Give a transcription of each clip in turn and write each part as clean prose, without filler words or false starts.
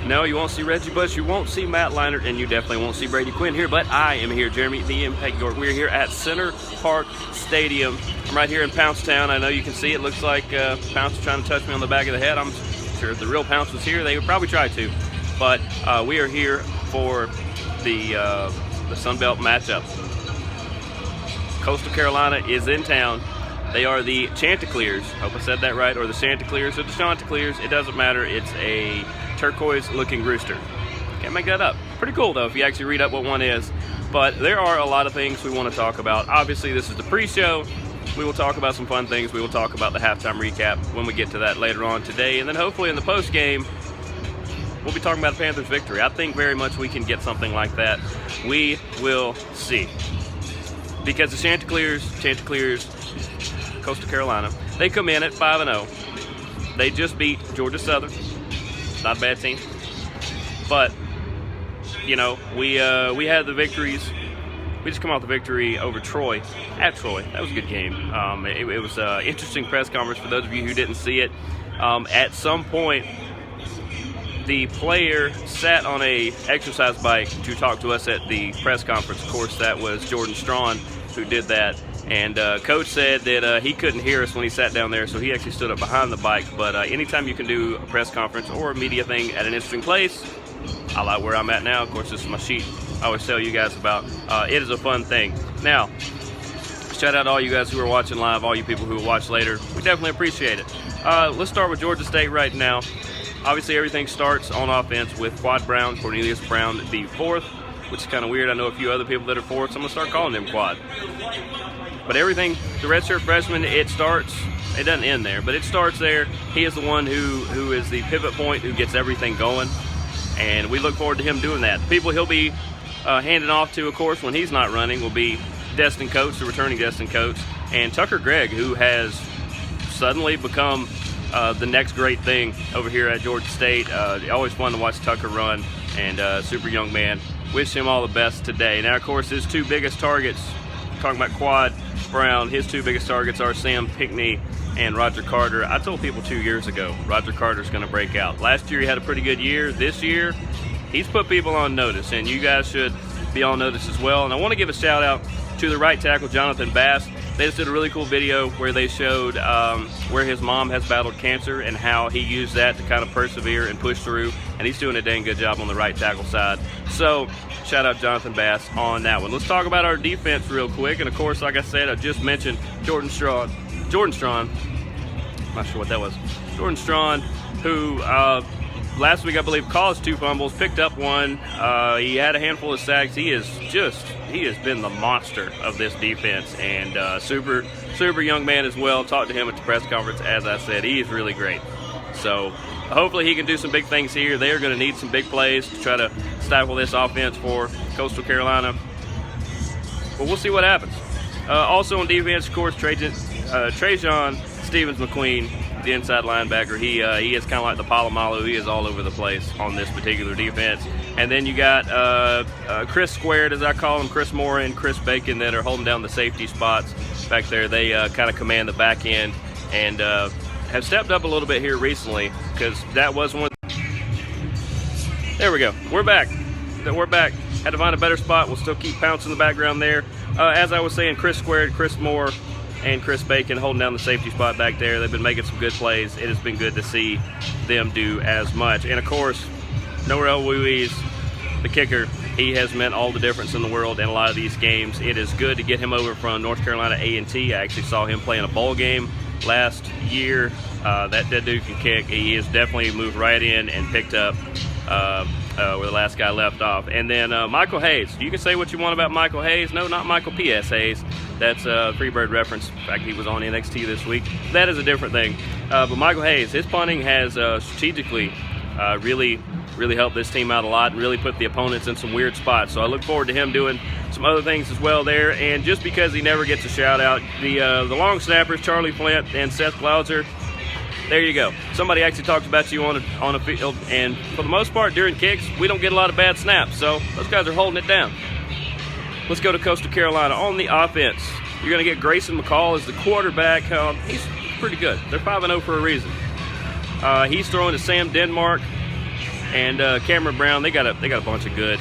No, you won't see Reggie Bush, you won't see Matt Leinart, and you definitely won't see Brady Quinn here, but I am here, Jeremy the Impact York. We're here at Center Park Stadium. I'm right here in Pouncetown. I know you can see it looks like Pounce is trying to touch me on the back of the head. I'm sure if the real Pounce was here, they would probably try to. But we are here for the Sunbelt matchup. Coastal Carolina is in town. They are the Chanticleers. Hope I said that right. Or the Chanticleers or the Chanticleers. It doesn't matter. It's a turquoise-looking rooster. Can't make that up. Pretty cool, though, if you actually read up what one is. But there are a lot of things we want to talk about. Obviously, this is the pre-show. We will talk about some fun things. We will talk about the halftime recap when we get to that later on today. And then hopefully in the post-game, we'll be talking about the Panthers' victory. I think very much we can get something like that. We will see. Because the Chanticleers, Coastal Carolina, they come in at 5-0. They just beat Georgia Southern. Not a bad team. But, you know, we had the victories. We just come off the victory over Troy, at Troy. That was a good game. It was an interesting press conference for those of you who didn't see it. At some point, the player sat on a exercise bike to talk to us at the press conference. Of course, that was Jordan Strawn who did that. And Coach said that he couldn't hear us when he sat down there, so he actually stood up behind the bike. But anytime you can do a press conference or a media thing at an interesting place, I like where I'm at now. Of course, this is my sheet I always tell you guys about. It is a fun thing. Now, shout out to all you guys who are watching live, all you people who will watch later. We definitely appreciate it. Let's start with Georgia State right now. Obviously, everything starts on offense with Quad Brown, Cornelius Brown, the fourth, which is kind of weird. I know a few other people that are fourths. I'm going to start calling them Quad. But everything, the redshirt freshman, it doesn't end there, but it starts there. He is the one who is the pivot point, who gets everything going, and we look forward to him doing that. The people he'll be handing off to, of course, when he's not running, will be Destin Coates, the returning Destin Coates, and Tucker Gregg, who has suddenly become the next great thing over here at Georgia State. Always fun to watch Tucker run, and super young man. Wish him all the best today. Now, of course, his two biggest targets, talking about Quad Brown, his two biggest targets are Sam Pinckney and Roger Carter. I told people 2 years ago Roger Carter's going to break out. Last year he had a pretty good year. This year he's put people on notice, and you guys should be on notice as well. And I want to give a shout out to the right tackle, Jonathan Bass. They just did a really cool video where they showed where his mom has battled cancer and how he used that to kind of persevere and push through, and he's doing a dang good job on the right tackle side. So shout out Jonathan Bass on that one. Let's talk about our defense real quick. And of course, like I said, I just mentioned Jordan Strawn. Not sure what that was. Jordan Strawn, who last week I believe caused 2 fumbles, picked up 1. He had a handful of sacks. He has been the monster of this defense, and super young man as well. Talked to him at the press conference. As I said, he is really great. So hopefully he can do some big things here. They are going to need some big plays to try to stifle this offense for Coastal Carolina. But we'll see what happens. Also on defense, of course, Trajan Stevens-McQueen, the inside linebacker. He is kind of like the Palomalu. He is all over the place on this particular defense. And then you got Chris Squared, as I call him, Chris Moore and Chris Bacon, that are holding down the safety spots back there. They kind of command the back end and have stepped up a little bit here recently, because that was one. There we go. We're back. Had to find a better spot. We'll still keep Pounce in the background there. As I was saying, Chris Squared, Chris Moore, and Chris Bacon holding down the safety spot back there. They've been making some good plays. It has been good to see them do as much. And, of course, Noel Ruiz, the kicker, he has meant all the difference in the world in a lot of these games. It is good to get him over from North Carolina A&T. I actually saw him play in a bowl game last year. That dude can kick. He has definitely moved right in and picked up where the last guy left off. And then Michael Hayes. You can say what you want about Michael Hayes. No, not Michael P.S. Hayes. That's a Freebird reference. In fact, he was on NXT this week. That is a different thing. But Michael Hayes, his punting has strategically really helped this team out a lot and really put the opponents in some weird spots. So I look forward to him doing some other things as well there. And just because he never gets a shout out, the long snappers, Charlie Flint and Seth Glauser, there you go. Somebody actually talks about you on a field, and for the most part during kicks, we don't get a lot of bad snaps. So those guys are holding it down. Let's go to Coastal Carolina. On the offense, you're going to get Grayson McCall as the quarterback. He's pretty good. They're 5-0 for a reason. He's throwing to Sam Denmark and Cameron Brown. They got a bunch of good.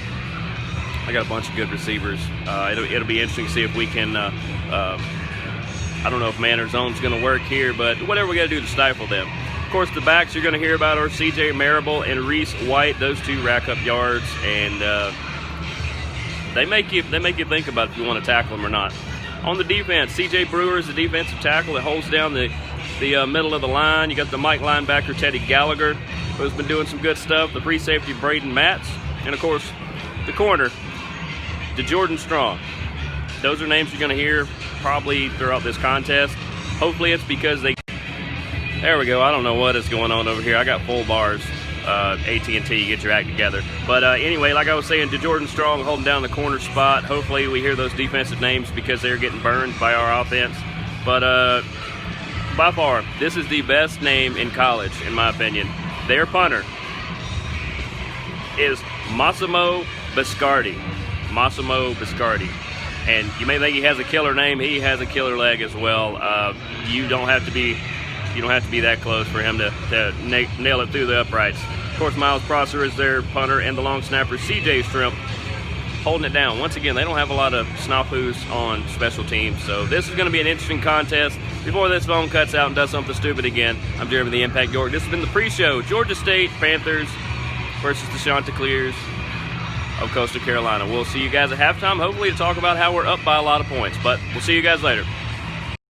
I got a bunch of good receivers. It'll be interesting to see if we can. I don't know if man or zone's going to work here, but whatever we got to do to stifle them. Of course, the backs you're going to hear about are C.J. Marable and Reese White. Those two rack up yards, and they make you think about if you want to tackle them or not. On the defense, C.J. Brewer is the defensive tackle that holds down the middle of the line. You got the Mike linebacker Teddy Gallagher, who's been doing some good stuff. The free safety Braden Matz, and of course, the corner, DeJordan Strong. Those are names you're going to hear probably throughout this contest. Hopefully it's because they... There we go. I don't know what is going on over here. I got full bars. AT&T, get your act together. But anyway, like I was saying, DeJordan Strong holding down the corner spot. Hopefully we hear those defensive names because they're getting burned by our offense. But by far, this is the best name in college, in my opinion. Their punter is Massimo Biscardi. Massimo Biscardi. And you may think he has a killer name. He has a killer leg as well. You don't have to be that close for him to nail it through the uprights. Of course, Miles Prosser is their punter, and the long snapper C.J. Shrimp holding it down. Once again, they don't have a lot of snafus on special teams, so this is going to be an interesting contest. Before this phone cuts out and does something stupid again, I'm Jeremy the Impact York. This has been the pre-show. Georgia State Panthers versus the Chanticleers of Coastal Carolina. We'll see you guys at halftime, hopefully to talk about how we're up by a lot of points. But we'll see you guys later.